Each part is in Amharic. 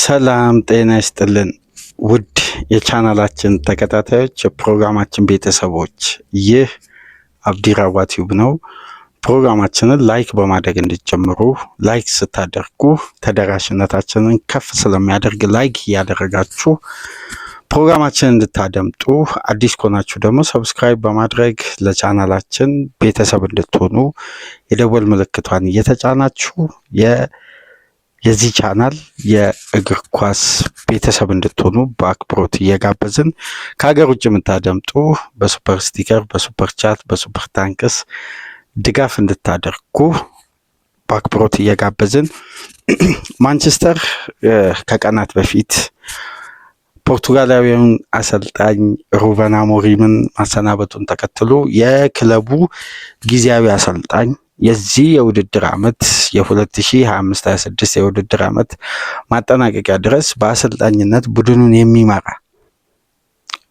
ሰላም ጤና ይስጥልን ውድ የቻናላችን ተከታታዮች የፕሮግራማችን ቤተሰቦች፣ ይህ አብዲራዋ ቲዩብ ነው። ፕሮግራማችንን ላይክ በማድረግ እንድትጀምሩ፣ ላይክ ስታደርጉ ተደራሽነታችንን ከፍ ስለሚያደርግ ላይክ እያደረጋችሁ ፕሮግራማችንን እንድታደምጡ፣ አዲስ ከሆናችሁ ደግሞ ሰብስክራይብ በማድረግ ለቻናላችን ቤተሰብ እንድትሆኑ የደወል ምልክቷን እየተጫናችሁ የዚህ ቻናል የእግር ኳስ ቤተሰብ እንድትሆኑ በአክብሮት እየጋበዝን ከሀገር ውጭ የምታደምጡ በሱፐር ስቲከር፣ በሱፐር ቻት፣ በሱፐር ታንክስ ድጋፍ እንድታደርጉ በአክብሮት እየጋበዝን ማንቸስተር ከቀናት በፊት ፖርቱጋላዊውን አሰልጣኝ ሩበን አሞሪምን ማሰናበቱን ተከትሎ የክለቡ ጊዜያዊ አሰልጣኝ የዚህ የውድድር ዓመት የ2025-26 የውድድር ዓመት ማጠናቀቂያ ድረስ በአሰልጣኝነት ቡድኑን የሚመራ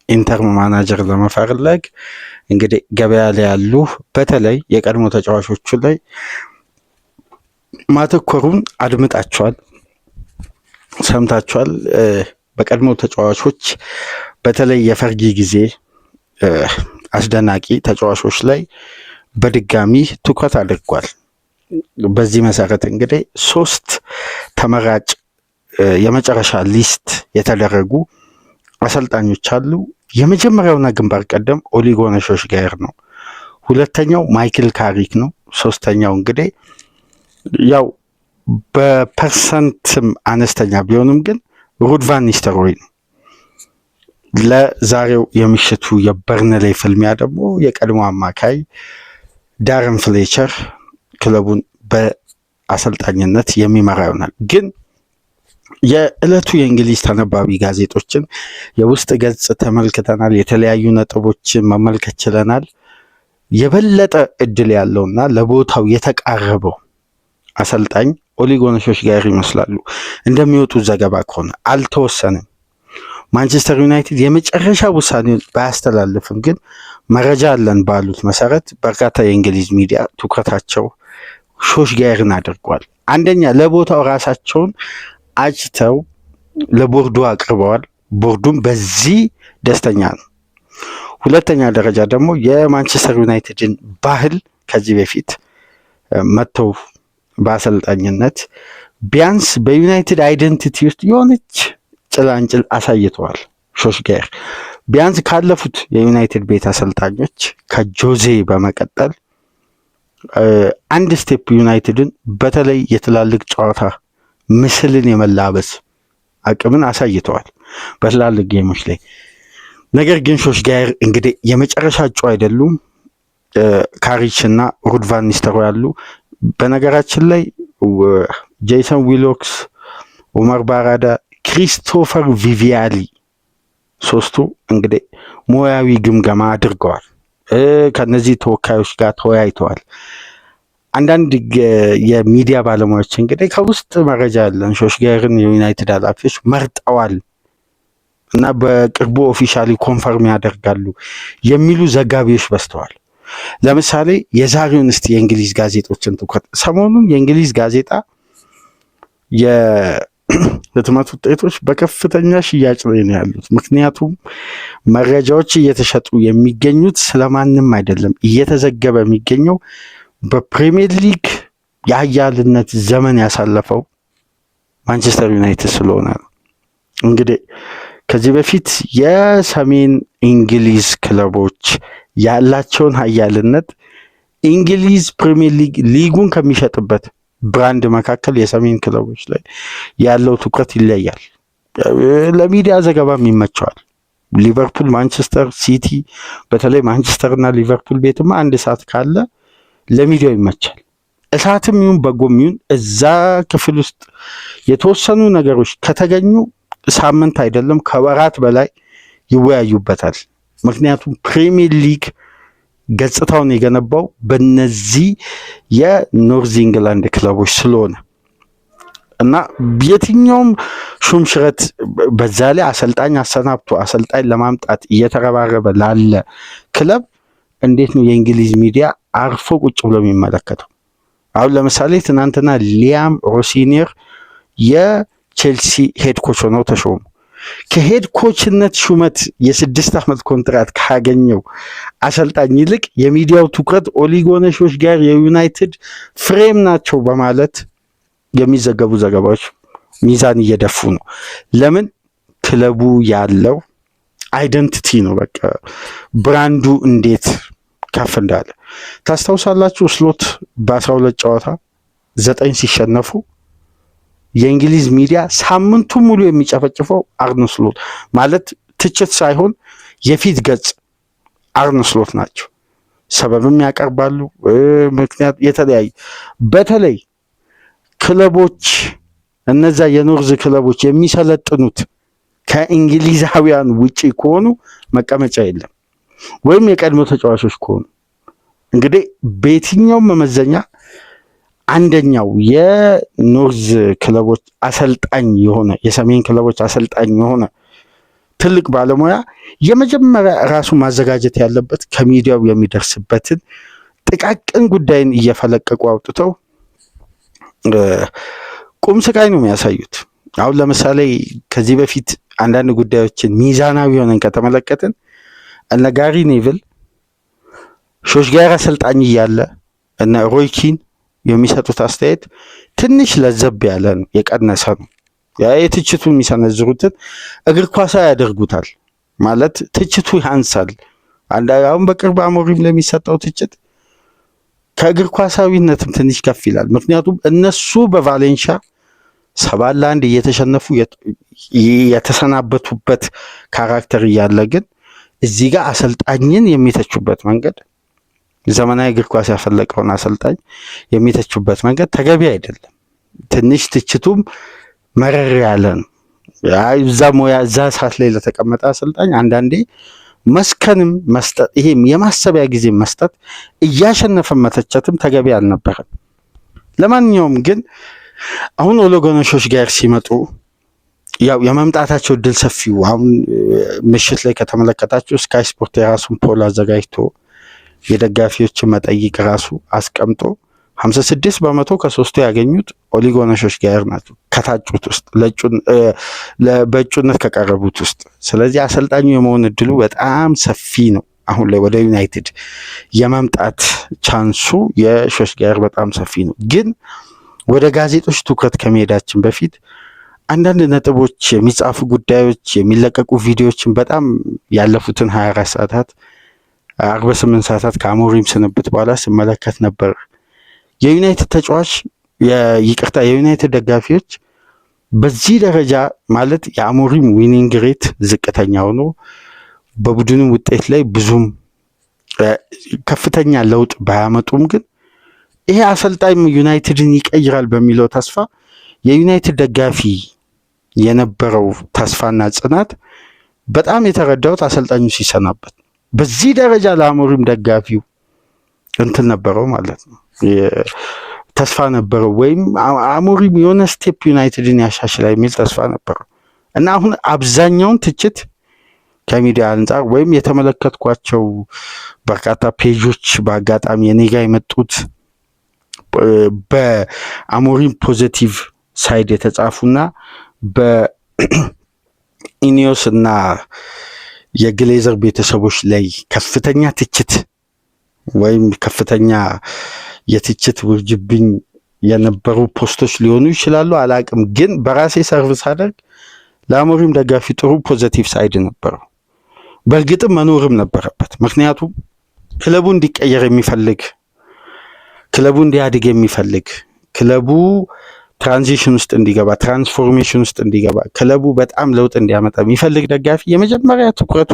ኢንተርም ማናጀር ለመፈለግ እንግዲህ ገበያ ላይ ያሉ በተለይ የቀድሞ ተጫዋቾቹ ላይ ማተኮሩን አድምጣቸዋል፣ ሰምታቸዋል። በቀድሞ ተጫዋቾች በተለይ የፈርጊ ጊዜ አስደናቂ ተጫዋቾች ላይ በድጋሚ ትኩረት አድርጓል። በዚህ መሰረት እንግዲህ 3 ተመራጭ የመጨረሻ ሊስት የተደረጉ አሰልጣኞች አሉ። የመጀመሪያውና ግንባር ቀደም ኦሊ ጉናር ሶልሻየር ነው። ሁለተኛው ማይክል ካሪክ ነው። ሶስተኛው እንግዲህ ያው በፐርሰንትም አነስተኛ ቢሆንም ግን ሩድ ቫን ኒስተልሮይ ነው። ለዛሬው የምሽቱ የበርንሌይ ፍልሚያ ደግሞ የቀድሞ አማካይ ዳረን ፍሌቸር ክለቡን በአሰልጣኝነት የሚመራ ይሆናል። ግን የዕለቱ የእንግሊዝ ተነባቢ ጋዜጦችን የውስጥ ገጽ ተመልክተናል። የተለያዩ ነጥቦችን መመልከት ችለናል። የበለጠ እድል ያለውና ለቦታው የተቃረበው አሰልጣኝ ኦሊ ጉናር ሶልሻየር ይመስላሉ። እንደሚወጡ ዘገባ ከሆነ አልተወሰነም። ማንቸስተር ዩናይትድ የመጨረሻ ውሳኔውን ባያስተላልፍም ግን መረጃ አለን ባሉት መሰረት በርካታ የእንግሊዝ ሚዲያ ትኩረታቸው ሶልሻየርን አድርጓል። አንደኛ ለቦታው ራሳቸውን አጭተው ለቦርዱ አቅርበዋል። ቦርዱም በዚህ ደስተኛ ነው። ሁለተኛ ደረጃ ደግሞ የማንቸስተር ዩናይትድን ባህል ከዚህ በፊት መጥተው በአሰልጣኝነት ቢያንስ በዩናይትድ አይደንቲቲ ውስጥ የሆነች ጭላንጭል አሳይተዋል። ሶልሻየር ቢያንስ ካለፉት የዩናይትድ ቤት አሰልጣኞች ከጆዜ በመቀጠል አንድ ስቴፕ ዩናይትድን በተለይ የትላልቅ ጨዋታ ምስልን የመላበስ አቅምን አሳይተዋል በትላልቅ ጌሞች ላይ። ነገር ግን ሶልሻየር እንግዲህ የመጨረሻ እጩ አይደሉም። ካሪች እና ሩድ ቫን ኒስተልሮይ ያሉ። በነገራችን ላይ ጄሰን ዊሎክስ፣ ኡመር ባራዳ፣ ክሪስቶፈር ቪቪያሊ ሶስቱ እንግዲህ ሙያዊ ግምገማ አድርገዋል። ከነዚህ ተወካዮች ጋር ተወያይተዋል። አንዳንድ የሚዲያ ባለሙያዎች እንግዲህ ከውስጥ መረጃ ያለን ሶልሻየርን የዩናይትድ ኃላፊዎች መርጠዋል እና በቅርቡ ኦፊሻሊ ኮንፈርም ያደርጋሉ የሚሉ ዘጋቢዎች በዝተዋል። ለምሳሌ የዛሬውን እስቲ የእንግሊዝ ጋዜጦችን ትኩረት። ሰሞኑን የእንግሊዝ ጋዜጣ የህትመት ውጤቶች በከፍተኛ ሽያጭ ላይ ነው ያሉት። ምክንያቱም መረጃዎች እየተሸጡ የሚገኙት ስለማንም አይደለም። እየተዘገበ የሚገኘው በፕሪሚየር ሊግ የኃያልነት ዘመን ያሳለፈው ማንቸስተር ዩናይትድ ስለሆነ ነው። እንግዲህ ከዚህ በፊት የሰሜን እንግሊዝ ክለቦች ያላቸውን ኃያልነት እንግሊዝ ፕሪሚየር ሊግ ሊጉን ከሚሸጥበት ብራንድ መካከል የሰሜን ክለቦች ላይ ያለው ትኩረት ይለያል። ለሚዲያ ዘገባም ይመቸዋል። ሊቨርፑል፣ ማንቸስተር ሲቲ፣ በተለይ ማንቸስተር እና ሊቨርፑል ቤትማ አንድ ሰዓት ካለ ለሚዲያው ይመቻል። እሳትም ይሁን በጎም ይሁን እዛ ክፍል ውስጥ የተወሰኑ ነገሮች ከተገኙ ሳምንት አይደለም ከወራት በላይ ይወያዩበታል። ምክንያቱም ፕሪሚየር ሊግ ገጽታውን የገነባው በነዚህ የኖርዝ ኢንግላንድ ክለቦች ስለሆነ እና የትኛውም ሹምሽረት በዛ ላይ አሰልጣኝ አሰናብቶ አሰልጣኝ ለማምጣት እየተረባረበ ላለ ክለብ እንዴት ነው የእንግሊዝ ሚዲያ አርፎ ቁጭ ብሎ የሚመለከተው? አሁን ለምሳሌ ትናንትና ሊያም ሮሲኒየር ቼልሲ ሄድ ኮች ሆነው ተሾሙ። ከሄድ ኮችነት ሹመት የ6 ዓመት ኮንትራት ካገኘው አሰልጣኝ ይልቅ የሚዲያው ትኩረት ኦሊጎነሾች ጋር የዩናይትድ ፍሬም ናቸው በማለት የሚዘገቡ ዘገባዎች ሚዛን እየደፉ ነው። ለምን? ክለቡ ያለው አይደንቲቲ ነው። በቃ ብራንዱ እንዴት ከፍ እንዳለ ታስታውሳላችሁ። ስሎት በ12 ጨዋታ 9 ሲሸነፉ የእንግሊዝ ሚዲያ ሳምንቱ ሙሉ የሚጨፈጭፈው አርነ ስሎት ማለት ትችት ሳይሆን የፊት ገጽ አርነ ስሎት ናቸው። ሰበብም ያቀርባሉ፣ ምክንያት የተለያዩ በተለይ ክለቦች እነዛ የኖርዝ ክለቦች የሚሰለጥኑት ከእንግሊዛውያን ውጪ ከሆኑ መቀመጫ የለም፣ ወይም የቀድሞ ተጫዋቾች ከሆኑ እንግዲህ በየትኛውም መመዘኛ አንደኛው የኖርዝ ክለቦች አሰልጣኝ የሆነ የሰሜን ክለቦች አሰልጣኝ የሆነ ትልቅ ባለሙያ የመጀመሪያ ራሱ ማዘጋጀት ያለበት ከሚዲያው የሚደርስበትን ጥቃቅን ጉዳይን እየፈለቀቁ አውጥተው ቁም ስቃይ ነው የሚያሳዩት። አሁን ለምሳሌ ከዚህ በፊት አንዳንድ ጉዳዮችን ሚዛናዊ ሆነን ከተመለከትን እነ ጋሪ ኔቭል ሾሽጋር አሰልጣኝ እያለ እነ ሮይ ኪን የሚሰጡት አስተያየት ትንሽ ለዘብ ያለ ነው፣ የቀነሰ ነው። የትችቱ የሚሰነዝሩትን እግር ኳሳዊ ያደርጉታል ማለት ትችቱ ያንሳል። አሁን በቅርብ አሞሪም ለሚሰጠው ትችት ከእግር ኳሳዊነትም ትንሽ ከፍ ይላል። ምክንያቱም እነሱ በቫሌንሻ 7-1 እየተሸነፉ የተሰናበቱበት ካራክተር እያለ ግን እዚህ ጋር አሰልጣኝን የሚተቹበት መንገድ ዘመናዊ እግር ኳስ ያፈለቀውን አሰልጣኝ የሚተቹበት መንገድ ተገቢ አይደለም። ትንሽ ትችቱም መረር ያለ ነው። እዛ ሰዓት ላይ ለተቀመጠ አሰልጣኝ አንዳንዴ መስከንም መስጠት፣ ይሄም የማሰቢያ ጊዜ መስጠት፣ እያሸነፈ መተቸትም ተገቢ አልነበረም። ለማንኛውም ግን አሁን ኦሎጎነሾች ጋር ሲመጡ ያው የመምጣታቸው እድል ሰፊው አሁን ምሽት ላይ ከተመለከታችሁ ስካይ ስፖርት የራሱን ፖል አዘጋጅቶ የደጋፊዎችን መጠይቅ ራሱ አስቀምጦ 56% ከሶስቱ ያገኙት ኦሊጎነሾች ጋር ናቸው ከታጩት ውስጥ በእጩነት ከቀረቡት ውስጥ። ስለዚህ አሰልጣኙ የመሆን እድሉ በጣም ሰፊ ነው። አሁን ላይ ወደ ዩናይትድ የመምጣት ቻንሱ የሾሽጋር በጣም ሰፊ ነው። ግን ወደ ጋዜጦች ትኩረት ከመሄዳችን በፊት አንዳንድ ነጥቦች፣ የሚጻፉ ጉዳዮች፣ የሚለቀቁ ቪዲዮዎችን በጣም ያለፉትን 24 ሰዓታት 48 ሰዓታት ከአሞሪም ስንብት በኋላ ስመለከት ነበር። የዩናይትድ ተጫዋች የዩናይትድ ደጋፊዎች በዚህ ደረጃ ማለት የአሞሪም ዊኒንግ ሬት ዝቅተኛ ሆኖ በቡድኑ ውጤት ላይ ብዙም ከፍተኛ ለውጥ ባያመጡም ግን ይሄ አሰልጣኝ ዩናይትድን ይቀይራል በሚለው ተስፋ የዩናይትድ ደጋፊ የነበረው ተስፋና ጽናት በጣም የተረዳሁት አሰልጣኙ ሲሰናበት በዚህ ደረጃ ለአሞሪም ደጋፊው እንትን ነበረው ማለት ነው፣ ተስፋ ነበረው፣ ወይም አሞሪም የሆነ ስቴፕ ዩናይትድን ያሻሽላል የሚል ተስፋ ነበረው እና አሁን አብዛኛውን ትችት ከሚዲያ አንጻር ወይም የተመለከትኳቸው በርካታ ፔጆች በአጋጣሚ እኔ ጋር የመጡት በአሞሪም ፖዚቲቭ ሳይድ የተጻፉና በኢኒዮስ እና የግሌዘር ቤተሰቦች ላይ ከፍተኛ ትችት ወይም ከፍተኛ የትችት ውርጅብኝ የነበሩ ፖስቶች ሊሆኑ ይችላሉ፣ አላቅም። ግን በራሴ ሰርቪስ አደርግ ለአሞሪም ደጋፊ ጥሩ ፖዚቲቭ ሳይድ ነበረው። በእርግጥም መኖርም ነበረበት። ምክንያቱም ክለቡ እንዲቀየር የሚፈልግ፣ ክለቡ እንዲያድግ የሚፈልግ፣ ክለቡ ትራንዚሽን ውስጥ እንዲገባ፣ ትራንስፎርሜሽን ውስጥ እንዲገባ፣ ክለቡ በጣም ለውጥ እንዲያመጣ የሚፈልግ ደጋፊ የመጀመሪያ ትኩረቱ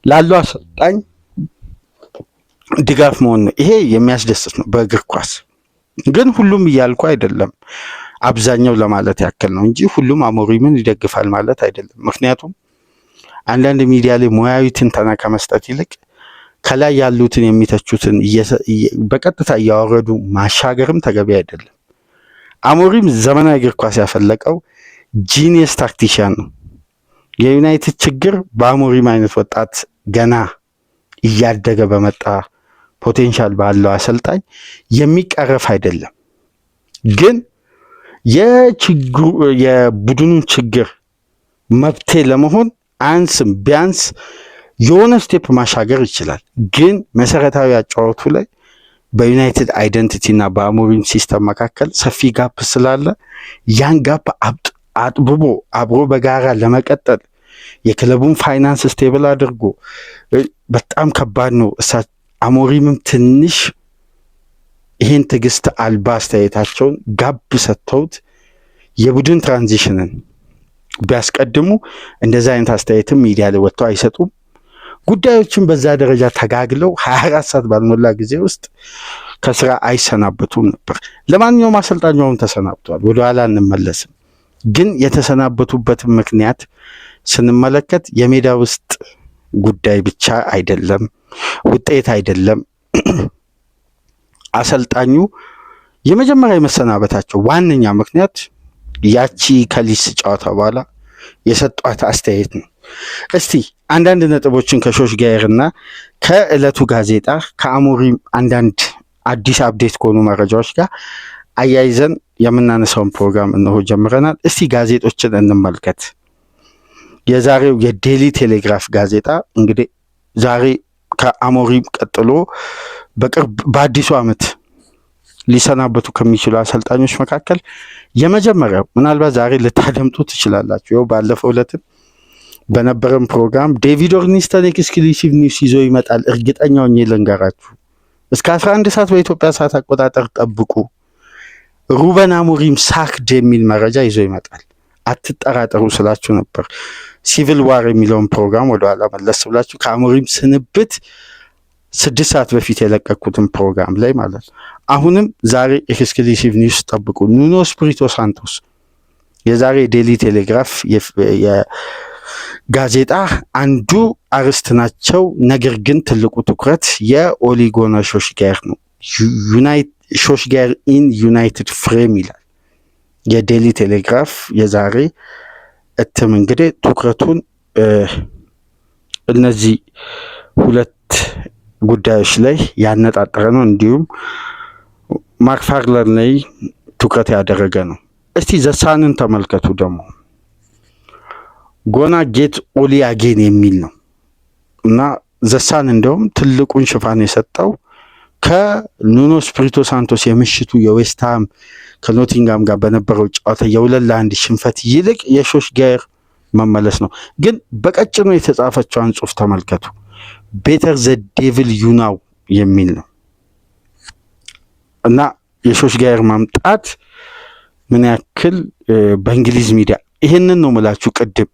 ላለው አሰልጣኝ ድጋፍ መሆን ነው። ይሄ የሚያስደስት ነው በእግር ኳስ። ግን ሁሉም እያልኩ አይደለም፣ አብዛኛው ለማለት ያክል ነው እንጂ ሁሉም አሞሪምን ይደግፋል ማለት አይደለም። ምክንያቱም አንዳንድ ሚዲያ ላይ ሙያዊ ትንተና ከመስጠት ይልቅ ከላይ ያሉትን የሚተቹትን በቀጥታ እያወረዱ ማሻገርም ተገቢ አይደለም። አሞሪም ዘመናዊ እግር ኳስ ያፈለቀው ጂኒየስ ታክቲሽያን ነው። የዩናይትድ ችግር በአሞሪም አይነት ወጣት ገና እያደገ በመጣ ፖቴንሻል ባለው አሰልጣኝ የሚቀረፍ አይደለም። ግን የቡድኑን ችግር መብቴ ለመሆን አንስም ቢያንስ የሆነ ስቴፕ ማሻገር ይችላል። ግን መሰረታዊ አጫወቱ ላይ በዩናይትድ አይደንቲቲ እና በአሞሪም ሲስተም መካከል ሰፊ ጋፕ ስላለ ያን ጋፕ አጥብቦ አብሮ በጋራ ለመቀጠል የክለቡን ፋይናንስ ስቴብል አድርጎ በጣም ከባድ ነው። አሞሪምም ትንሽ ይህን ትዕግስት አልባ አስተያየታቸውን ጋብ ሰጥተውት የቡድን ትራንዚሽንን ቢያስቀድሙ እንደዛ አይነት አስተያየትም ሚዲያ ላይ ወጥተው አይሰጡም። ጉዳዮችን በዛ ደረጃ ተጋግለው 24 ሰዓት ባልሞላ ጊዜ ውስጥ ከስራ አይሰናበቱም ነበር። ለማንኛውም አሰልጣኛውን ተሰናብቷል፣ ወደኋላ እንመለስም። ግን የተሰናበቱበትን ምክንያት ስንመለከት የሜዳ ውስጥ ጉዳይ ብቻ አይደለም፣ ውጤት አይደለም። አሰልጣኙ የመጀመሪያ የመሰናበታቸው ዋነኛ ምክንያት ያቺ ከሊስ ጨዋታ በኋላ የሰጧት አስተያየት ነው። እስቲ አንዳንድ ነጥቦችን ከሾሽጋየርና ከዕለቱ ጋዜጣ ከአሞሪም አንዳንድ አዲስ አፕዴት ከሆኑ መረጃዎች ጋር አያይዘን የምናነሳውን ፕሮግራም እነሆ ጀምረናል። እስቲ ጋዜጦችን እንመልከት። የዛሬው የዴሊ ቴሌግራፍ ጋዜጣ እንግዲህ ዛሬ ከአሞሪም ቀጥሎ በቅርብ በአዲሱ ዓመት ሊሰናበቱ ከሚችሉ አሰልጣኞች መካከል የመጀመሪያው ምናልባት ዛሬ ልታደምጡ ትችላላችሁ። ይኸው ባለፈው ዕለትም በነበረን ፕሮግራም ዴቪድ ኦርኒስተን ኤክስክሉሲቭ ኒውስ ይዞ ይመጣል። እርግጠኛው ልንገራችሁ እስከ 11 ሰዓት በኢትዮጵያ ሰዓት አቆጣጠር ጠብቁ። ሩበን አሞሪም ሳክድ የሚል መረጃ ይዞ ይመጣል። አትጠራጠሩ ስላችሁ ነበር። ሲቪል ዋር የሚለውን ፕሮግራም ወደኋላ መለስ ብላችሁ ከአሞሪም ስንብት 6 ሰዓት በፊት የለቀኩትን ፕሮግራም ላይ ማለት ነው። አሁንም ዛሬ ኤክስክሉሲቭ ኒውስ ጠብቁ። ኑኖ ስፒሪቶ ሳንቶስ የዛሬ ዴሊ ቴሌግራፍ ጋዜጣ አንዱ አርዕስት ናቸው። ነገር ግን ትልቁ ትኩረት የኦሊ ጉናር ሾሽጋየር ነው። ሾሽጋየር ኢን ዩናይትድ ፍሬም ይላል የዴሊ ቴሌግራፍ የዛሬ እትም። እንግዲህ ትኩረቱን እነዚህ ሁለት ጉዳዮች ላይ ያነጣጠረ ነው። እንዲሁም ማክፋርለር ላይ ትኩረት ያደረገ ነው። እስቲ ዘሳንን ተመልከቱ። ደግሞ ጎና ጌት ኦሊ አጌን የሚል ነው እና ዘሳን እንደውም ትልቁን ሽፋን የሰጠው ከኑኖ ስፒሪቶ ሳንቶስ የምሽቱ የዌስትሃም ከኖቲንጋም ጋር በነበረው ጨዋታ የ2-1 ሽንፈት ይልቅ የሾሽጋየር መመለስ ነው። ግን በቀጭኑ የተጻፈችውን ጽሑፍ ተመልከቱ። ቤተር ዘ ዴቪል ዩናው የሚል ነው እና የሾሽጋየር ማምጣት ምን ያክል በእንግሊዝ ሚዲያ ይሄንን ነው ምላችሁ። ቅድም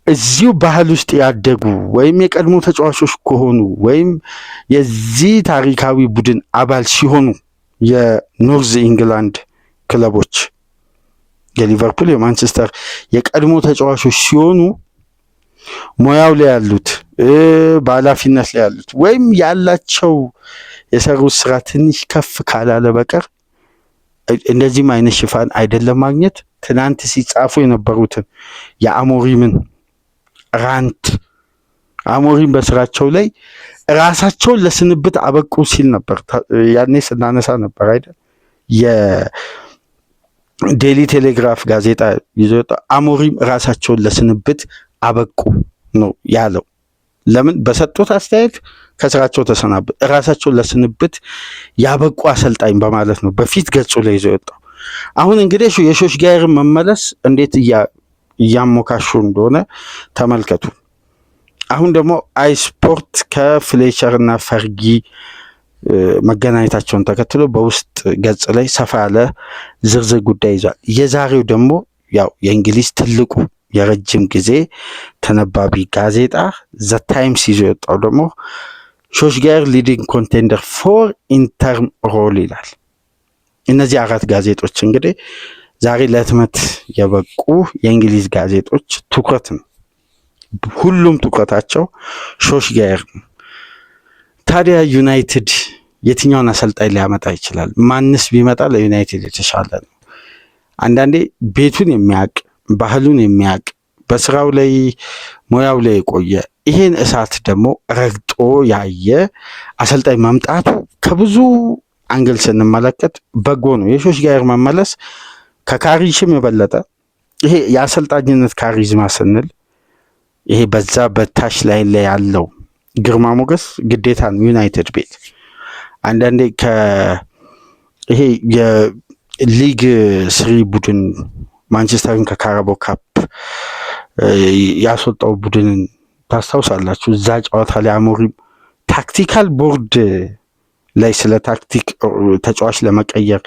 እዚሁ ባህል ውስጥ ያደጉ ወይም የቀድሞ ተጫዋቾች ከሆኑ ወይም የዚህ ታሪካዊ ቡድን አባል ሲሆኑ የኖርዝ ኢንግላንድ ክለቦች የሊቨርፑል፣ የማንቸስተር የቀድሞ ተጫዋቾች ሲሆኑ ሙያው ላይ ያሉት በኃላፊነት ላይ ያሉት ወይም ያላቸው የሰሩት ስራ ትንሽ ከፍ ካላለ በቀር እንደዚህም አይነት ሽፋን አይደለም ማግኘት። ትናንት ሲጻፉ የነበሩትን የአሞሪምን ራንት አሞሪም በስራቸው ላይ ራሳቸውን ለስንብት አበቁ ሲል ነበር። ያኔ ስናነሳ ነበር አይደል? የዴሊ ቴሌግራፍ ጋዜጣ ይዞ አሞሪም ራሳቸውን ለስንብት አበቁ ነው ያለው። ለምን? በሰጡት አስተያየት ከስራቸው ተሰናበት ራሳቸውን ለስንብት ያበቁ አሰልጣኝ በማለት ነው በፊት ገጹ ላይ ይዞ የወጣው። አሁን እንግዲህ የሾሽጋየርን መመለስ እንዴት እያሞካሹ እንደሆነ ተመልከቱ። አሁን ደግሞ አይስፖርት ከፍሌቸር እና ፈርጊ መገናኘታቸውን ተከትሎ በውስጥ ገጽ ላይ ሰፋ ያለ ዝርዝር ጉዳይ ይዟል። የዛሬው ደግሞ ያው የእንግሊዝ ትልቁ የረጅም ጊዜ ተነባቢ ጋዜጣ ዘ ታይምስ ይዞ የወጣው ደግሞ ሾሽጋየር ሊዲንግ ኮንቴንደር ፎር ኢንተርም ሮል ይላል። እነዚህ 4 ጋዜጦች እንግዲህ ዛሬ ለህትመት የበቁ የእንግሊዝ ጋዜጦች ትኩረት ነው። ሁሉም ትኩረታቸው ሾሽጋየር ነው። ታዲያ ዩናይትድ የትኛውን አሰልጣኝ ሊያመጣ ይችላል? ማንስ ቢመጣ ለዩናይትድ የተሻለ ነው? አንዳንዴ ቤቱን የሚያውቅ ባህሉን የሚያውቅ በስራው ላይ ሙያው ላይ የቆየ ይሄን እሳት ደግሞ ረግጦ ያየ አሰልጣኝ መምጣቱ ከብዙ አንግል ስንመለከት በጎ ነው። የሾሽጋየር መመለስ ከካሪሽም የበለጠ ይሄ የአሰልጣኝነት ካሪዝማ ስንል ይሄ በዛ በታች ላይ ያለው ግርማ ሞገስ ግዴታ ነው። ዩናይትድ ቤት አንዳንዴ ይሄ የሊግ ስሪ ቡድን ማንቸስተርን ከካራባኦ ካፕ ያስወጣው ቡድንን ታስታውሳላችሁ። እዛ ጨዋታ ላይ አሞሪም ታክቲካል ቦርድ ላይ ስለ ታክቲክ ተጫዋች ለመቀየር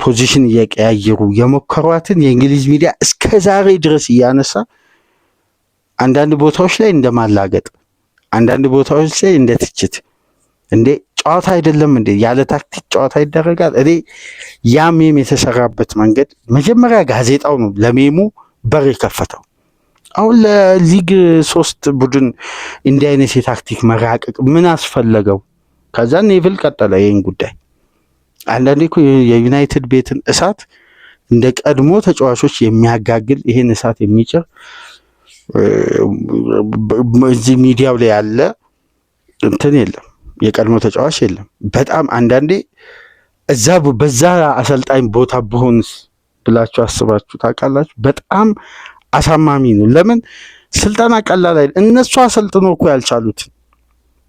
ፖዚሽን እየቀያየሩ የሞከሯትን የእንግሊዝ ሚዲያ እስከ ዛሬ ድረስ እያነሳ አንዳንድ ቦታዎች ላይ እንደማላገጥ፣ አንዳንድ ቦታዎች ላይ እንደ ትችት፣ እንዴ ጨዋታ አይደለም እንዴ ያለ ታክቲክ ጨዋታ ይደረጋል? እኔ ያ ሜም የተሰራበት መንገድ መጀመሪያ ጋዜጣው ነው ለሜሙ በር የከፈተው። አሁን ለሊግ 3 ቡድን እንዲህ አይነት የታክቲክ መራቀቅ ምን አስፈለገው? ከዛ ኔቭል ቀጠለ ይህን ጉዳይ። አንዳንዴ እኮ የዩናይትድ ቤትን እሳት እንደ ቀድሞ ተጫዋቾች የሚያጋግል ይህን እሳት የሚጭር እዚህ ሚዲያው ላይ ያለ እንትን የለም፣ የቀድሞ ተጫዋች የለም። በጣም አንዳንዴ በዛ አሰልጣኝ ቦታ ብሆንስ ብላችሁ አስባችሁ ታውቃላችሁ? በጣም አሳማሚ ነው። ለምን ስልጠና ቀላል አይደል? እነሱ አሰልጥኖ እኮ ያልቻሉት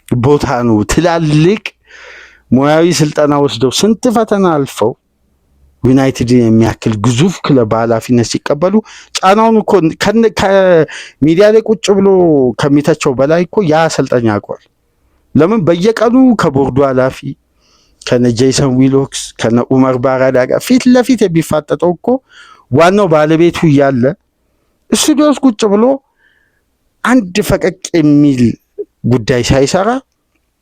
ቦታ ነው። ትላልቅ ሙያዊ ስልጠና ወስደው ስንት ፈተና አልፈው ዩናይትድን የሚያክል ግዙፍ ክለብ በኃላፊነት ሲቀበሉ ጫናውን እኮ ከሚዲያ ላይ ቁጭ ብሎ ከሚተቸው በላይ እኮ ያ አሰልጣኝ ያውቀዋል። ለምን በየቀኑ ከቦርዱ ኃላፊ ከነ ጄሰን ዊሎክስ ከነ ኡመር ባራዳ ጋር ፊት ለፊት የሚፋጠጠው እኮ ዋናው ባለቤቱ እያለ ስቱዲዮ ውስጥ ቁጭ ብሎ አንድ ፈቀቅ የሚል ጉዳይ ሳይሰራ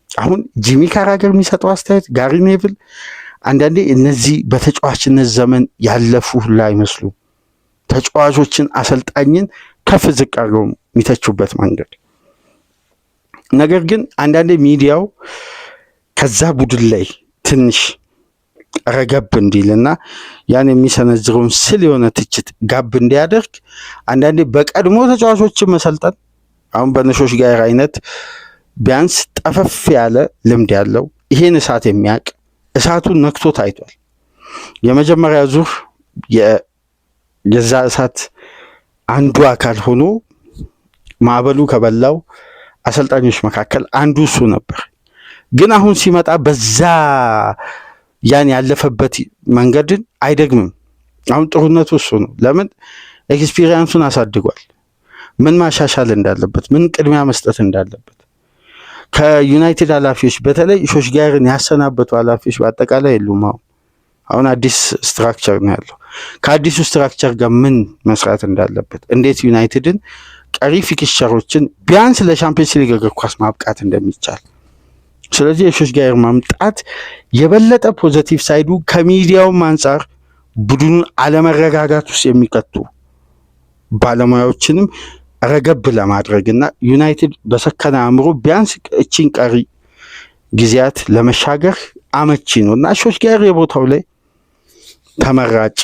አሁን ጂሚ ካራገር የሚሰጠው አስተያየት፣ ጋሪ ኔቭል አንዳንዴ እነዚህ በተጫዋችነት ዘመን ያለፉ ሁላ አይመስሉም። ተጫዋቾችን አሰልጣኝን ከፍ ዝቅ አድርገው የሚተቹበት መንገድ። ነገር ግን አንዳንዴ ሚዲያው ከዛ ቡድን ላይ ትንሽ ረገብ እንዲልና ያን የሚሰነዝረውን ስል የሆነ ትችት ጋብ እንዲያደርግ አንዳንዴ በቀድሞ ተጫዋቾችን መሰልጠን አሁን በነሾሽ ጋር አይነት ቢያንስ ጠፈፍ ያለ ልምድ ያለው ይሄን እሳት የሚያውቅ እሳቱን ነክቶ ታይቷል። የመጀመሪያ ዙር የዛ እሳት አንዱ አካል ሆኖ ማዕበሉ ከበላው አሰልጣኞች መካከል አንዱ እሱ ነበር። ግን አሁን ሲመጣ በዛ ያን ያለፈበት መንገድን አይደግምም። አሁን ጥሩነቱ እሱ ነው። ለምን ኤክስፒሪየንሱን አሳድጓል። ምን ማሻሻል እንዳለበት፣ ምን ቅድሚያ መስጠት እንዳለበት ከዩናይትድ ኃላፊዎች በተለይ ሾሽጋርን ያሰናበቱ ኃላፊዎች በአጠቃላይ የሉም። አሁን አዲስ ስትራክቸር ነው ያለው። ከአዲሱ ስትራክቸር ጋር ምን መስራት እንዳለበት፣ እንዴት ዩናይትድን ቀሪ ፊክስቸሮችን ቢያንስ ለሻምፒየንስ ሊግ እግር ኳስ ማብቃት እንደሚቻል። ስለዚህ የሾሽጋር ማምጣት የበለጠ ፖዘቲቭ ሳይዱ ከሚዲያውም አንጻር ቡድኑን አለመረጋጋት ውስጥ የሚከቱ ባለሙያዎችንም ረገብ ለማድረግና ዩናይትድ በሰከነ አእምሮ ቢያንስ እቺን ቀሪ ጊዜያት ለመሻገር አመቺ ነው እና ሾሽጋር የቦታው ላይ ተመራጭ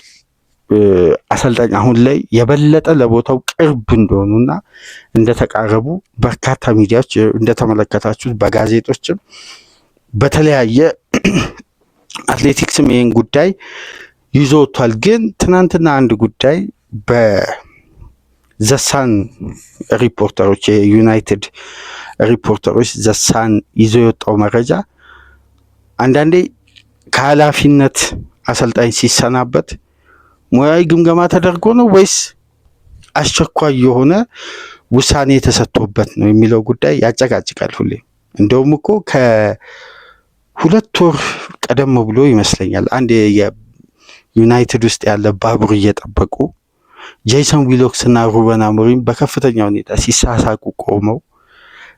አሰልጣኝ አሁን ላይ የበለጠ ለቦታው ቅርብ እንደሆኑና እንደተቃረቡ በርካታ ሚዲያዎች እንደተመለከታችሁት በጋዜጦችም በተለያየ አትሌቲክስም ይህን ጉዳይ ይዞ ወጥቷል። ግን ትናንትና አንድ ጉዳይ በዘሳን ሪፖርተሮች የዩናይትድ ሪፖርተሮች ዘሳን ይዞ የወጣው መረጃ አንዳንዴ ከኃላፊነት አሰልጣኝ ሲሰናበት ሙያዊ ግምገማ ተደርጎ ነው ወይስ አስቸኳይ የሆነ ውሳኔ ተሰጥቶበት ነው የሚለው ጉዳይ ያጨቃጭቃል ሁሌ። እንደውም እኮ ከ2 ወር ቀደም ብሎ ይመስለኛል አንድ የዩናይትድ ውስጥ ያለ ባቡር እየጠበቁ ጄሰን ዊሎክስ እና ሩበን አሞሪም በከፍተኛ ሁኔታ ሲሳሳቁ ቆመው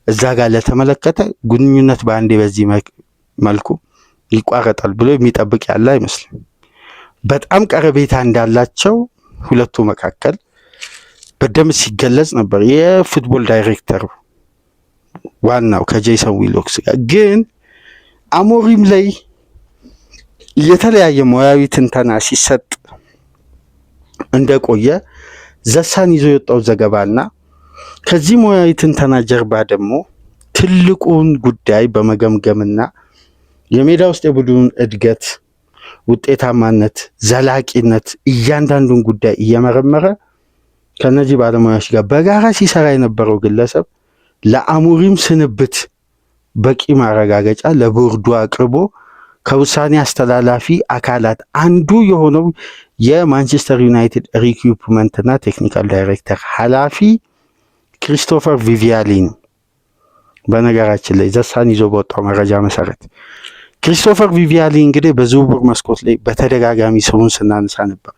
እዛ ጋር ለተመለከተ ግንኙነት በአንዴ በዚህ መልኩ ይቋረጣል ብሎ የሚጠብቅ ያለ አይመስልም። በጣም ቀረቤታ እንዳላቸው ሁለቱ መካከል በደም ሲገለጽ ነበር። የፉትቦል ዳይሬክተር ዋናው ከጄሰን ዊሎክስ ጋር ግን አሞሪም ላይ የተለያየ ሙያዊ ትንተና ሲሰጥ እንደቆየ ዘሳን ይዞ የወጣው ዘገባና ከዚህ ሙያዊ ትንተና ጀርባ ደግሞ ትልቁን ጉዳይ በመገምገምና የሜዳ ውስጥ የቡድኑን እድገት ውጤታማነት፣ ዘላቂነት እያንዳንዱን ጉዳይ እየመረመረ ከነዚህ ባለሙያዎች ጋር በጋራ ሲሰራ የነበረው ግለሰብ ለአሞሪም ስንብት በቂ ማረጋገጫ ለቦርዱ አቅርቦ ከውሳኔ አስተላላፊ አካላት አንዱ የሆነው የማንቸስተር ዩናይትድ ሪክሩትመንት እና ቴክኒካል ዳይሬክተር ኃላፊ ክሪስቶፈር ቪቪያሊ ነው። በነገራችን ላይ ዘሳን ይዞ በወጣው መረጃ መሰረት ክሪስቶፈር ቪቪያሊ እንግዲህ በዝውውር መስኮት ላይ በተደጋጋሚ ስሙን ስናነሳ ነበር።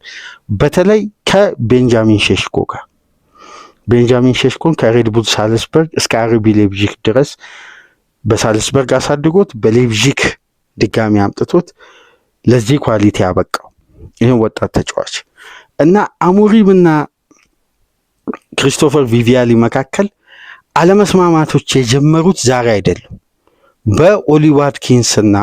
በተለይ ከቤንጃሚን ሼሽኮ ጋር ቤንጃሚን ሼሽኮን ከሬድቡል ሳልስበርግ እስከ አርቢ ሌፕዚግ ድረስ በሳልስበርግ አሳድጎት በሌፕዚግ ድጋሚ አምጥቶት ለዚህ ኳሊቲ ያበቃው ይህን ወጣት ተጫዋች እና አሞሪምና ክሪስቶፈር ቪቪያሊ መካከል አለመስማማቶች የጀመሩት ዛሬ አይደለም። በኦሊ ዋትኪንስ እና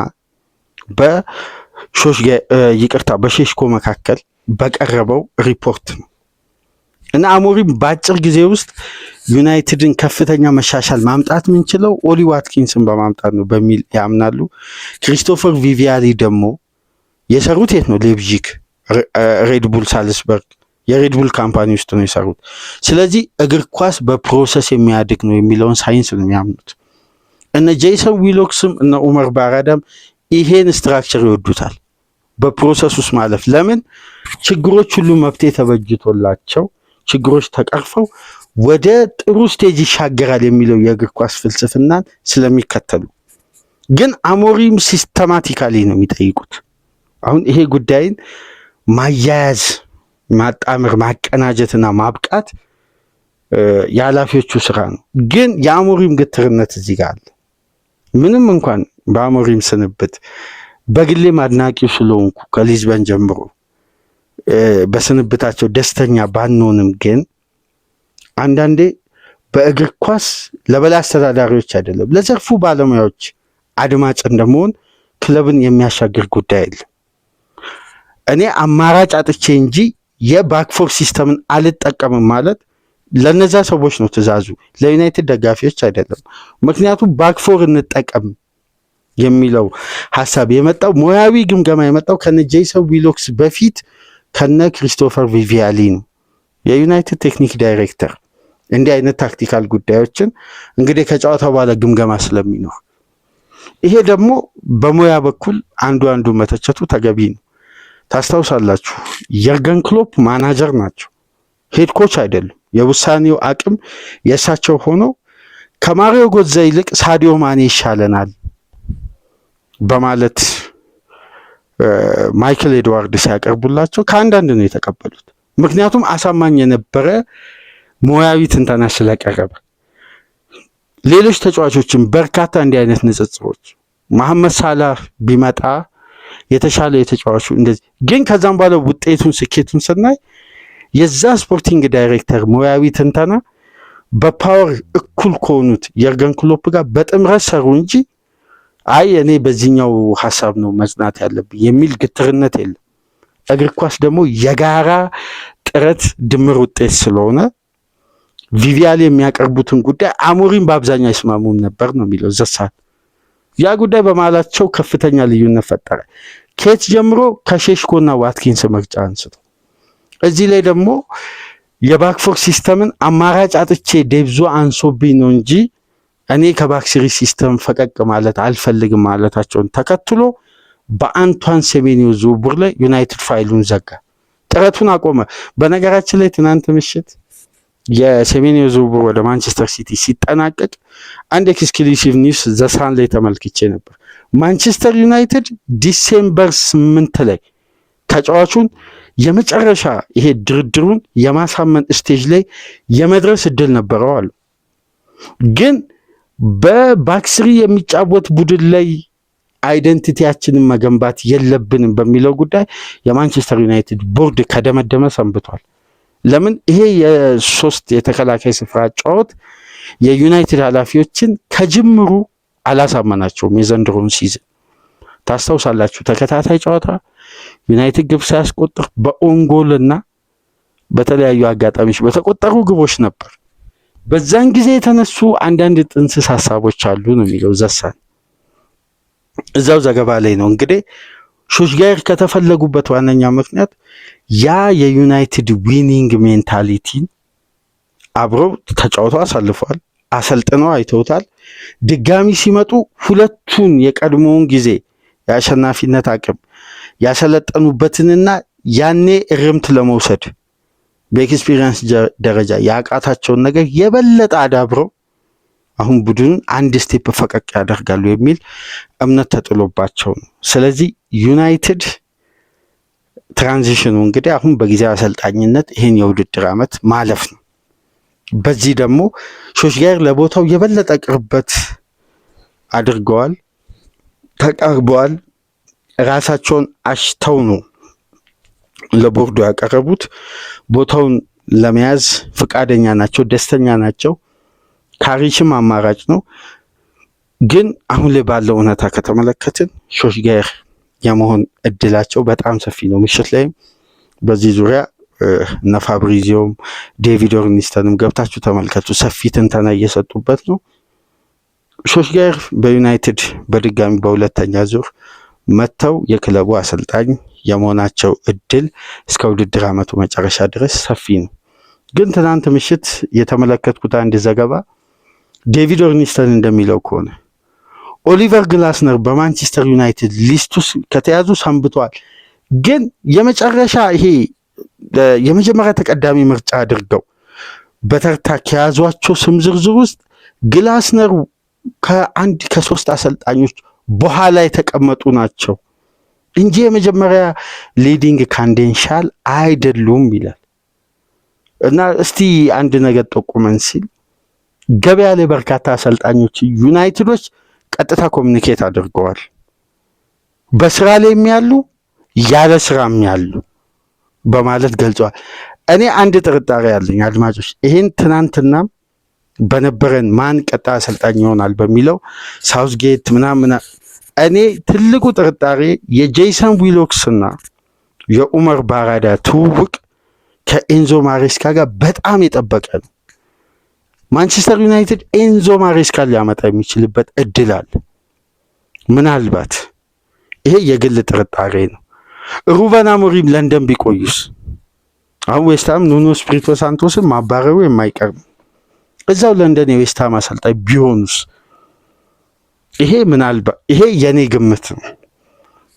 በሼሽኮ መካከል በቀረበው ሪፖርት ነው እና አሞሪም በአጭር ጊዜ ውስጥ ዩናይትድን ከፍተኛ መሻሻል ማምጣት የምንችለው ኦሊ ዋትኪንስን በማምጣት ነው በሚል ያምናሉ። ክሪስቶፈር ቪቪያሊ ደግሞ የሰሩት የት ነው? ሌፕዚግ ሬድቡል ሳልስበርግ የሬድቡል ካምፓኒ ውስጥ ነው የሰሩት። ስለዚህ እግር ኳስ በፕሮሰስ የሚያድግ ነው የሚለውን ሳይንስ ነው የሚያምኑት። እነ ጄሰን ዊሎክስም እነ ኡመር ባራዳም ይሄን ስትራክቸር ይወዱታል። በፕሮሰስ ውስጥ ማለፍ ለምን ችግሮች ሁሉ መፍትሄ ተበጅቶላቸው ችግሮች ተቀርፈው ወደ ጥሩ ስቴጅ ይሻገራል የሚለው የእግር ኳስ ፍልስፍናን ስለሚከተሉ ግን አሞሪም ሲስተማቲካሊ ነው የሚጠይቁት። አሁን ይሄ ጉዳይን ማያያዝ፣ ማጣመር፣ ማቀናጀትና ማብቃት የኃላፊዎቹ ስራ ነው። ግን የአሞሪም ግትርነት እዚህ ጋር አለ። ምንም እንኳን በአሞሪም ስንብት በግሌም አድናቂው ስለሆንኩ ከሊዝበን ጀምሮ በስንብታቸው ደስተኛ ባንሆንም ግን አንዳንዴ በእግር ኳስ ለበላይ አስተዳዳሪዎች አይደለም ለዘርፉ ባለሙያዎች አድማጭ እንደመሆን ክለብን የሚያሻግር ጉዳይ የለም። እኔ አማራጭ አጥቼ እንጂ የባክፎር ሲስተምን አልጠቀምም ማለት ለነዛ ሰዎች ነው ትእዛዙ፣ ለዩናይትድ ደጋፊዎች አይደለም። ምክንያቱም ባክፎር እንጠቀም የሚለው ሐሳብ የመጣው ሙያዊ ግምገማ የመጣው ከነ ጄሰን ዊሎክስ በፊት ከነ ክሪስቶፈር ቪቪያሊ ነው። የዩናይትድ ቴክኒክ ዳይሬክተር እንዲህ አይነት ታክቲካል ጉዳዮችን እንግዲህ ከጨዋታ በኋላ ግምገማ ስለሚኖር ይሄ ደግሞ በሙያ በኩል አንዱ መተቸቱ ተገቢ ነው። ታስታውሳላችሁ የርገን ክሎፕ ማናጀር ናቸው፣ ሄድ ኮች አይደሉም። የውሳኔው አቅም የእሳቸው ሆኖ ከማሪዮ ጎዛ ይልቅ ሳዲዮ ማኔ ይሻለናል በማለት ማይክል ኤድዋርድ ሲያቀርቡላቸው ከአንዳንድ ነው የተቀበሉት። ምክንያቱም አሳማኝ የነበረ ሙያዊ ትንተና ስለቀረበ። ሌሎች ተጫዋቾችን በርካታ እንዲህ አይነት ንጽጽሮች መሐመድ ሳላህ ቢመጣ የተሻለ የተጫዋቹ እንደዚህ ግን ከዛም በኋላ ውጤቱን ስኬቱን ስናይ የዛ ስፖርቲንግ ዳይሬክተር ሙያዊ ትንተና በፓወር እኩል ከሆኑት የርገን ክሎፕ ጋር በጥምረት ሰሩ እንጂ አይ እኔ በዚህኛው ሐሳብ ነው መጽናት ያለብኝ የሚል ግትርነት የለም። እግር ኳስ ደግሞ የጋራ ጥረት ድምር ውጤት ስለሆነ ቪቪያሊ የሚያቀርቡትን ጉዳይ አሞሪም በአብዛኛው አይስማሙም ነበር ነው የሚለው ዘሳን። ያ ጉዳይ በማላቸው ከፍተኛ ልዩነት ፈጠረ። ከየት ጀምሮ? ከሼሽኮና ዋትኪንስ ምርጫ አንስቶ እዚህ ላይ ደግሞ የባክፎር ሲስተምን አማራጭ አጥቼ ዴብዞ አንሶብኝ ነው እንጂ እኔ ከባክስሪ ሲስተም ፈቀቅ ማለት አልፈልግም ማለታቸውን ተከትሎ በአንቷን ሴሜኒዮ ዝውውር ላይ ዩናይትድ ፋይሉን ዘጋ፣ ጥረቱን አቆመ። በነገራችን ላይ ትናንት ምሽት የሴሜኒዮ ዝውውር ወደ ማንቸስተር ሲቲ ሲጠናቀቅ አንድ ኤክስክሉሲቭ ኒውስ ዘሳን ላይ ተመልክቼ ነበር። ማንቸስተር ዩናይትድ ዲሴምበር 8 ላይ ተጫዋቹን የመጨረሻ ይሄ ድርድሩን የማሳመን ስቴጅ ላይ የመድረስ እድል ነበረው አሉ። ግን በባክስሪ የሚጫወት ቡድን ላይ አይደንቲቲያችንን መገንባት የለብንም በሚለው ጉዳይ የማንቸስተር ዩናይትድ ቦርድ ከደመደመ ሰንብቷል። ለምን? ይሄ የሶስት የተከላካይ ስፍራ ጨዋታ የዩናይትድ ኃላፊዎችን ከጅምሩ አላሳመናቸውም። የዘንድሮን ሲዝን ታስታውሳላችሁ። ተከታታይ ጨዋታ ዩናይትድ ግብ ሳያስቆጥር በኦንጎልና በተለያዩ አጋጣሚዎች በተቆጠሩ ግቦች ነበር። በዛን ጊዜ የተነሱ አንዳንድ ጥንስስ ሐሳቦች አሉ ነው የሚለው ዘሳን። እዛው ዘገባ ላይ ነው እንግዲህ ሾሽጋየር ከተፈለጉበት ዋነኛ ምክንያት ያ የዩናይትድ ዊኒንግ ሜንታሊቲን አብረው ተጫውተው አሳልፈዋል፣ አሰልጥነው አይተውታል። ድጋሚ ሲመጡ ሁለቱን የቀድሞውን ጊዜ የአሸናፊነት አቅም ያሰለጠኑበትንና ያኔ እርምት ለመውሰድ በኤክስፒሪየንስ ደረጃ ያቃታቸውን ነገር የበለጠ አዳብረው አሁን ቡድኑን አንድ ስቴፕ ፈቀቅ ያደርጋሉ የሚል እምነት ተጥሎባቸው ነው። ስለዚህ ዩናይትድ ትራንዚሽኑ እንግዲህ አሁን በጊዜያዊ አሰልጣኝነት ይህን የውድድር ዓመት ማለፍ ነው። በዚህ ደግሞ ሾሽጋየር ለቦታው የበለጠ ቅርበት አድርገዋል፣ ተቃርበዋል። ራሳቸውን አሽተው ነው ለቦርዱ ያቀረቡት። ቦታውን ለመያዝ ፍቃደኛ ናቸው፣ ደስተኛ ናቸው። ካሪሽም አማራጭ ነው። ግን አሁን ላይ ባለው እውነታ ከተመለከትን ሾሽጋየር የመሆን እድላቸው በጣም ሰፊ ነው። ምሽት ላይም በዚህ ዙሪያ እነ ፋብሪዚዮም ዴቪድ ኦርኒስተንም ገብታችሁ ተመልከቱ፣ ሰፊ ትንተና እየሰጡበት ነው። ሾሽጋየር በዩናይትድ በድጋሚ በሁለተኛ ዙር መጥተው የክለቡ አሰልጣኝ የመሆናቸው እድል እስከ ውድድር ዓመቱ መጨረሻ ድረስ ሰፊ ነው። ግን ትናንት ምሽት የተመለከትኩት አንድ ዘገባ ዴቪድ ኦርኒስተን እንደሚለው ከሆነ ኦሊቨር ግላስነር በማንቸስተር ዩናይትድ ሊስት ውስጥ ከተያዙ ሰንብተዋል። ግን የመጀመሪያ ተቀዳሚ ምርጫ አድርገው በተርታ ከያዟቸው ስም ዝርዝር ውስጥ ግላስነር ከሶስት አሰልጣኞች በኋላ የተቀመጡ ናቸው እንጂ የመጀመሪያ ሊዲንግ ካንዴንሻል አይደሉም ይላል። እና እስቲ አንድ ነገር ጠቁመን ሲል ገበያ ላይ በርካታ አሰልጣኞች ዩናይትዶች ቀጥታ ኮሚኒኬት አድርገዋል። በስራ ላይ የሚያሉ ያለ ስራም ያሉ በማለት ገልጸዋል። እኔ አንድ ጥርጣሬ ያለኝ አድማጮች፣ ይሄን ትናንትና በነበረን ማን ቀጣይ አሰልጣኝ ይሆናል በሚለው ሳውዝጌት ምናምን እኔ ትልቁ ጥርጣሬ የጄሰን ዊሎክስ እና የኡመር ባራዳ ትውውቅ ከኤንዞ ማሬስካ ጋር በጣም የጠበቀ ነው። ማንቸስተር ዩናይትድ ኤንዞ ማሬስካን ሊያመጣ የሚችልበት እድል አለ። ምናልባት ይሄ የግል ጥርጣሬ ነው። ሩበን አሞሪም ለንደን ቢቆዩስ? አሁን ዌስትሃም ኑኖ ስፒሪቶ ሳንቶስን ማባረሩ የማይቀር ነው። እዛው ለንደን የዌስትሃም አሰልጣኝ ቢሆኑስ? ይሄ የኔ ግምት ነው።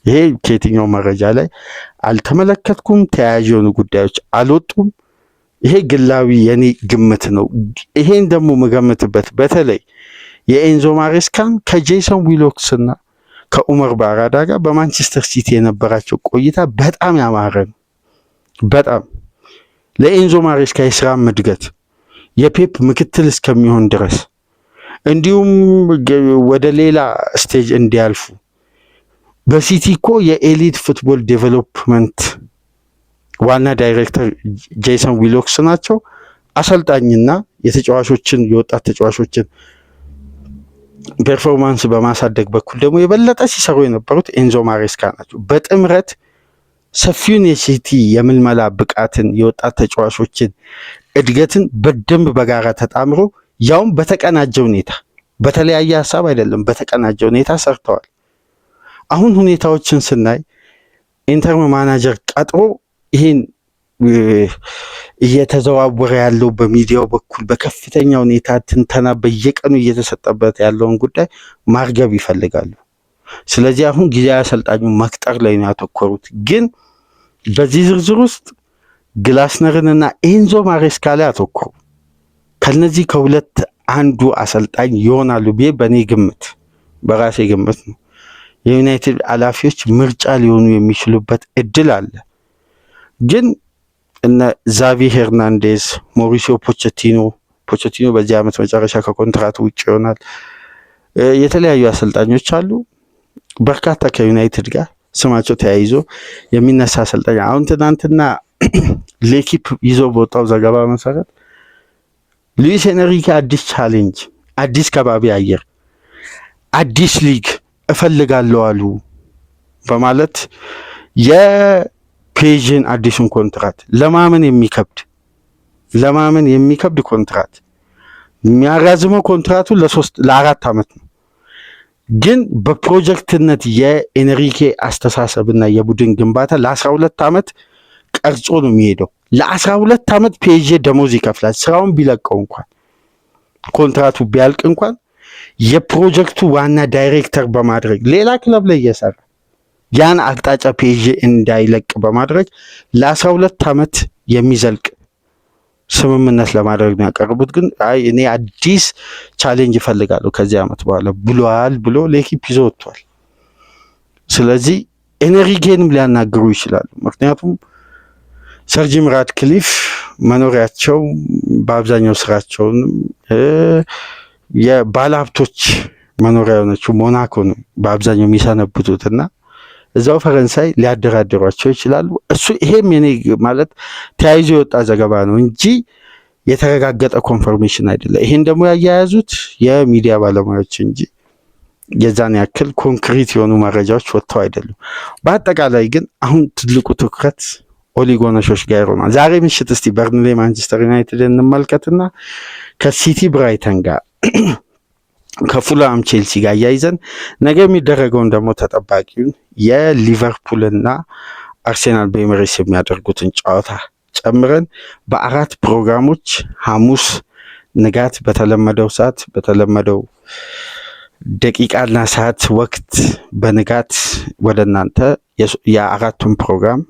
ይሄ ከየትኛው መረጃ ላይ አልተመለከትኩም። ተያያዥ የሆኑ ጉዳዮች አልወጡም። ይሄ ግላዊ የኔ ግምት ነው። ይሄን ደግሞ የምገምትበት በተለይ የኤንዞ ማሬስካን ከጄሰን ዊሎክስ እና ከኡመር ባራዳ ጋር በማንቸስተር ሲቲ የነበራቸው ቆይታ በጣም ያማረ ነው። በጣም ለኤንዞ ማሬስካ የስራ እድገት የፔፕ ምክትል እስከሚሆን ድረስ እንዲሁም ወደ ሌላ ስቴጅ እንዲያልፉ በሲቲ እኮ የኤሊት ፉትቦል ዴቨሎፕመንት ዋና ዳይሬክተር ጄሰን ዊሎክስ ናቸው። አሰልጣኝና የወጣት ተጫዋቾችን ፐርፎርማንስ በማሳደግ በኩል ደግሞ የበለጠ ሲሰሩ የነበሩት ኤንዞ ማሬስካ ናቸው። በጥምረት ሰፊውን የሲቲ የምልመላ ብቃትን የወጣት ተጫዋቾችን እድገትን በደንብ በጋራ ተጣምሮ ያውም በተቀናጀ ሁኔታ በተለያየ ሀሳብ አይደለም፣ በተቀናጀ ሁኔታ ሰርተዋል። አሁን ሁኔታዎችን ስናይ ኢንተርም ማናጀር ቀጥሮ ይሄን እየተዘዋወረ ያለው በሚዲያው በኩል በከፍተኛ ሁኔታ ትንተና በየቀኑ እየተሰጠበት ያለውን ጉዳይ ማርገብ ይፈልጋሉ። ስለዚህ አሁን ጊዜያዊ አሰልጣኙ መቅጠር ላይ ነው ያተኮሩት። ግን በዚህ ዝርዝር ውስጥ ግላስነርንና ኤንዞ ማሬስካ ላይ አተኮሩ። ከነዚህ ከሁለት አንዱ አሰልጣኝ ይሆናሉ ብዬ በራሴ ግምት ነው። የዩናይትድ ኃላፊዎች ምርጫ ሊሆኑ የሚችሉበት እድል አለ። ግን እነ ዛቪ ሄርናንዴዝ፣ ሞሪሲዮ ፖቼቲኖ በዚህ ዓመት መጨረሻ ከኮንትራት ውጭ ይሆናል። የተለያዩ አሰልጣኞች አሉ። በርካታ ከዩናይትድ ጋር ስማቸው ተያይዞ የሚነሳ አሰልጣኝ አሁን ትናንትና ሌኪፕ ይዞ በወጣው ዘገባ መሰረት ሉዊስ ኤንሪኬ አዲስ ቻሌንጅ፣ አዲስ ከባቢ አየር፣ አዲስ ሊግ እፈልጋለሁ አሉ በማለት የፔዥን አዲሱን ኮንትራት ለማመን የሚከብድ ኮንትራት የሚያራዝመው ኮንትራቱ ለ4 ዓመት ነው። ግን በፕሮጀክትነት የኤንሪኬ አስተሳሰብና የቡድን ግንባታ ለ12 ዓመት ቀርጾ ነው የሚሄደው። ለ12 ዓመት ፒኤስጂ ደሞዝ ይከፍላል። ስራውን ቢለቀው እንኳን ኮንትራቱ ቢያልቅ እንኳን የፕሮጀክቱ ዋና ዳይሬክተር በማድረግ ሌላ ክለብ ላይ እየሰራ ያን አቅጣጫ ፒኤስጂ እንዳይለቅ በማድረግ ለ12 ዓመት የሚዘልቅ ስምምነት ለማድረግ ነው ያቀርቡት። ግን አይ እኔ አዲስ ቻሌንጅ እፈልጋለሁ ከዚህ ዓመት በኋላ ብሏል ብሎ ለኤኪፕ ይዞ ወጥቷል። ስለዚህ ኤንሪኬንም ሊያናግሩ ይችላሉ። ምክንያቱም ሰር ጂም ራድክሊፍ መኖሪያቸው በአብዛኛው ስራቸውንም የባለሀብቶች መኖሪያ የሆነችው ሞናኮ ነው በአብዛኛው የሚሰነብቱትና እዛው ፈረንሳይ ሊያደራድሯቸው ይችላሉ። ይሄም የኔ ማለት ተያይዞ የወጣ ዘገባ ነው እንጂ የተረጋገጠ ኮንፈርሜሽን አይደለም። ይሄን ደግሞ ያያያዙት የሚዲያ ባለሙያዎች እንጂ የዛን ያክል ኮንክሪት የሆኑ መረጃዎች ወጥተው አይደሉም። በአጠቃላይ ግን አሁን ትልቁ ትኩረት ኦሊጎነሾች ጋር ይሆናል። ዛሬ ምሽት እስቲ በርንሌ ማንቸስተር ዩናይትድ እንመልከትና ከሲቲ ብራይተን ጋር ከፉላም ቼልሲ ጋር ያይዘን ነገ የሚደረገውን ደግሞ ተጠባቂውን የሊቨርፑልና አርሴናል በኤምሬትስ የሚያደርጉትን ጨዋታ ጨምረን በ4 ፕሮግራሞች ሐሙስ ንጋት በተለመደው ሰዓት በተለመደው ደቂቃና ሰዓት ወቅት በንጋት ወደ እናንተ የ4ቱን ፕሮግራም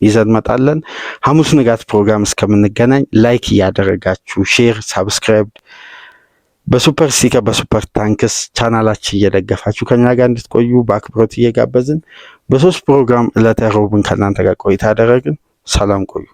ይዘን መጣለን። ሐሙስ ንጋት ፕሮግራም እስከምንገናኝ ላይክ እያደረጋችሁ ሼር፣ ሳብስክራይብ በሱፐር ስቲከር በሱፐር ታንክስ ቻናላችን እየደገፋችሁ ከኛ ጋር እንድትቆዩ በአክብሮት እየጋበዝን በ3 ፕሮግራም ዕለተ ሮብን ከእናንተ ጋር ቆይታ አደረግን። ሰላም ቆዩ።